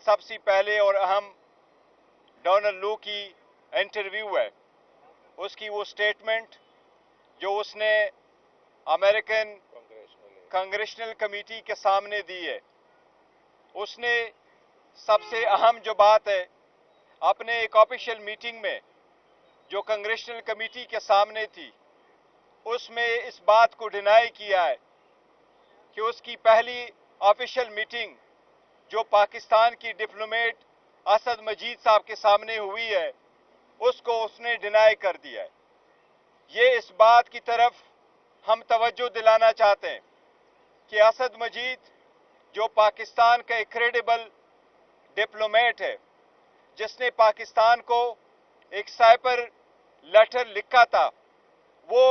سب سے پہلے اور اہم ڈونلڈ لو کی انٹرویو ہے، اس کی وہ سٹیٹمنٹ جو اس نے امریکن کانگریشنل کمیٹی کے سامنے دی ہے. اس نے سب سے اہم جو بات ہے اپنے ایک آفیشیل میٹنگ میں جو کانگریشنل کمیٹی کے سامنے تھی، اس میں اس بات کو ڈینائی کیا ہے کہ اس کی پہلی آفیشیل میٹنگ جو پاکستان کی ڈپلومیٹ اسد مجید صاحب کے سامنے ہوئی ہے اس کو اس نے ڈینائی کر دیا ہے. یہ اس بات کی طرف ہم توجہ دلانا چاہتے ہیں کہ اسد مجید جو پاکستان کا ایک کریڈیبل ڈپلومیٹ ہے، جس نے پاکستان کو ایک سائبر لیٹر لکھا تھا، وہ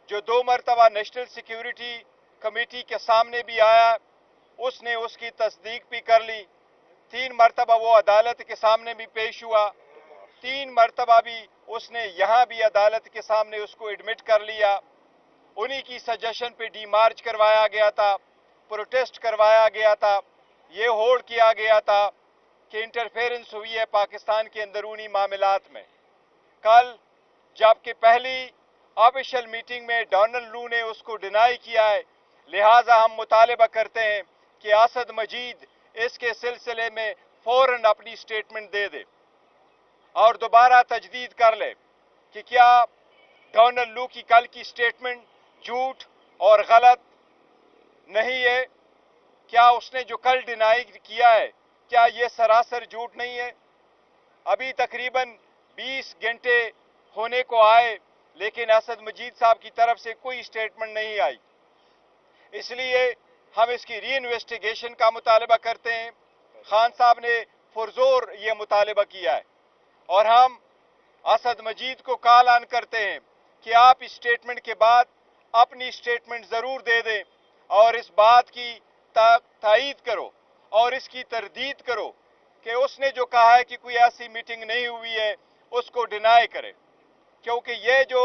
جو 2 مرتبہ نیشنل سیکیورٹی کمیٹی کے سامنے بھی آیا، اس نے اس کی تصدیق بھی کر لی. 3 مرتبہ وہ عدالت کے سامنے بھی پیش ہوا، 3 مرتبہ بھی اس نے یہاں بھی عدالت کے سامنے اس کو ایڈمٹ کر لیا. انہی کی سجیشن پہ ڈی مارچ کروایا گیا تھا، پروٹیسٹ کروایا گیا تھا، یہ ہولڈ کیا گیا تھا کہ انٹرفیرنس ہوئی ہے پاکستان کے اندرونی معاملات میں. کل جبکہ پہلی آفیشیل میٹنگ میں ڈونلڈ لو نے اس کو ڈینائی کیا ہے، لہٰذا ہم مطالبہ کرتے ہیں کہ اسد مجید اس کے سلسلے میں فوراً اپنی سٹیٹمنٹ دے دے اور دوبارہ تجدید کر لے کہ کیا ڈونلڈ لو کی کل کی سٹیٹمنٹ جھوٹ اور غلط نہیں ہے، کیا اس نے جو کل ڈینائی کیا ہے کیا یہ سراسر جھوٹ نہیں ہے. ابھی تقریباً 20 گھنٹے ہونے کو آئے لیکن اسد مجید صاحب کی طرف سے کوئی سٹیٹمنٹ نہیں آئی. اس لیے ہم اس کی ری انویسٹیگیشن کا مطالبہ کرتے ہیں. خان صاحب نے پرزور یہ مطالبہ کیا ہے اور ہم اسد مجید کو کال آن کرتے ہیں کہ آپ اس سٹیٹمنٹ کے بعد اپنی سٹیٹمنٹ ضرور دے دیں اور اس بات کی تائید کرو اور اس کی تردید کرو کہ اس نے جو کہا ہے کہ کوئی ایسی میٹنگ نہیں ہوئی ہے اس کو ڈینائی کرے، کیونکہ یہ جو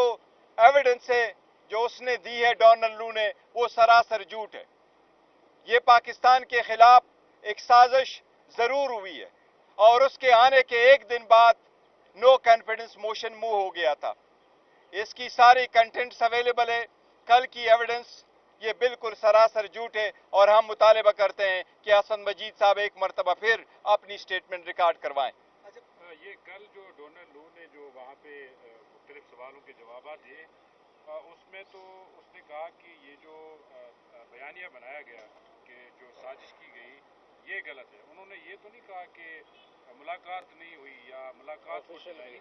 ایویڈنس ہے جو اس نے دی ہے ڈونلڈ لو نے وہ سراسر جھوٹ ہے. یہ پاکستان کے خلاف ایک سازش ضرور ہوئی ہے اور اس کے آنے کے ایک دن بعد نو کانفیڈنس موشن موو ہو گیا تھا. اس کی ساری کنٹینٹس اویلیبل ہے، کل کی ایویڈنس یہ بالکل سراسر جھوٹ ہے اور ہم مطالبہ کرتے ہیں کہ اسد مجید صاحب ایک مرتبہ پھر اپنی سٹیٹمنٹ ریکارڈ کروائیں. یہ کل جو ڈونلڈ لو نے جو وہاں پہ مختلف سوالوں کے جوابات دیے، اس میں تو اس نے کہا کہ یہ جو بیانیہ بنایا گیا کہ جو سازش کی گئی یہ غلط ہے. انہوں نے یہ تو نہیں کہا کہ ملاقات نہیں ہوئی یا ملاقات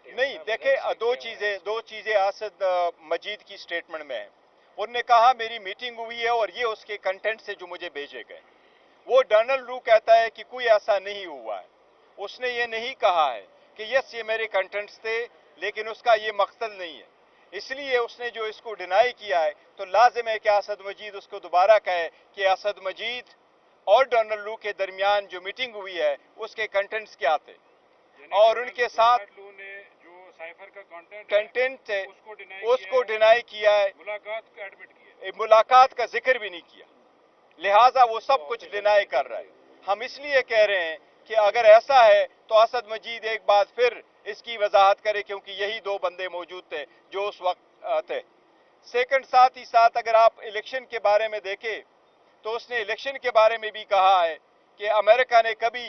نہیں. دیکھیں دو چیزیں اسد مجید کی سٹیٹمنٹ میں ہیں. انہوں نے کہا میری میٹنگ ہوئی ہے اور یہ اس کے کنٹینٹ سے جو مجھے بھیجے گئے. وہ ڈونلڈ لو کہتا ہے کہ کوئی ایسا نہیں ہوا ہے. اس نے یہ نہیں کہا ہے کہ یس یہ میرے کنٹینٹس تھے لیکن اس کا یہ مقصد نہیں ہے. اس لیے اس نے جو اس کو ڈینائی کیا ہے تو لازم ہے کہ اسد مجید اس کو دوبارہ کہے کہ اسد مجید اور ڈونلڈ لو کے درمیان جو میٹنگ ہوئی ہے اس کے کنٹینٹس کیا تھے اور ان کے ساتھ کنٹینٹ تھے اس کو ڈینائی کیا ہے، ملاقات کا ذکر بھی نہیں کیا. لہٰذا وہ سب کچھ ڈینائی کر رہا ہے. ہم اس لیے کہہ رہے ہیں کہ اگر ایسا ہے تو اسد مجید ایک بار پھر اس کی وضاحت کرے کیونکہ یہی 2 بندے موجود تھے جو اس وقت تھے. سیکنڈ ساتھ ہی ساتھ اگر آپ الیکشن کے بارے میں دیکھیں تو اس نے الیکشن کے بارے میں بھی کہا ہے کہ امریکہ نے کبھی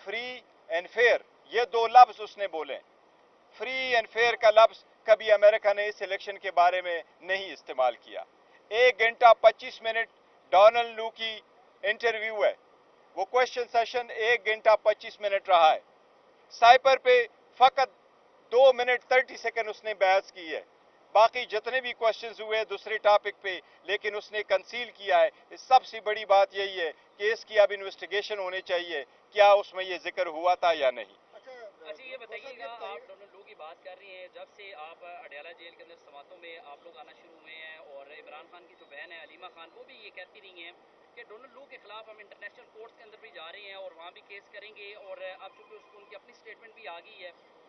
فری اینڈ فیئر یہ 2 لفظ اس نے بولے. فری اینڈ فیئر کا لفظ کبھی امریکہ نے اس الیکشن کے بارے میں نہیں استعمال کیا. 1 گھنٹہ 25 منٹ ڈونلڈ لو کی انٹرویو ہے، وہ کوشچن سیشن 1 گھنٹہ 25 منٹ رہا ہے. سائپر پہ فقط 2 منٹ 30 سیکنڈ اس نے بحث کی ہے. باقی جتنے بھی کوشچنز ہوئے دوسرے ٹاپک پہ لیکن اس نے کنسیل کیا ہے. سب سے بڑی بات یہی ہے کہ اس کی اب انویسٹیگیشن ہونی چاہیے کیا اس میں یہ ذکر ہوا تھا یا نہیں. اچھا یہ بتائیے گا، آپ ڈونلڈ لو کی بات کر رہی ہیں، جب سے آپ اڈیالہ جیل کے اندر سماعتوں میں آپ لوگ آنا شروع ہوئے ہیں اور عمران خان کی جو بہن ہے علیمہ خان وہ بھی یہ کہتی رہی ہیں کہ ڈونلڈ لو کے خلاف ہم انٹرنیشنل کورٹس کے اندر بھی جا رہے ہیں اور وہاں بھی کیس کریں گے، اور اب چونکہ ان کی اپنی سٹیٹمنٹ بھی آ گئی ہے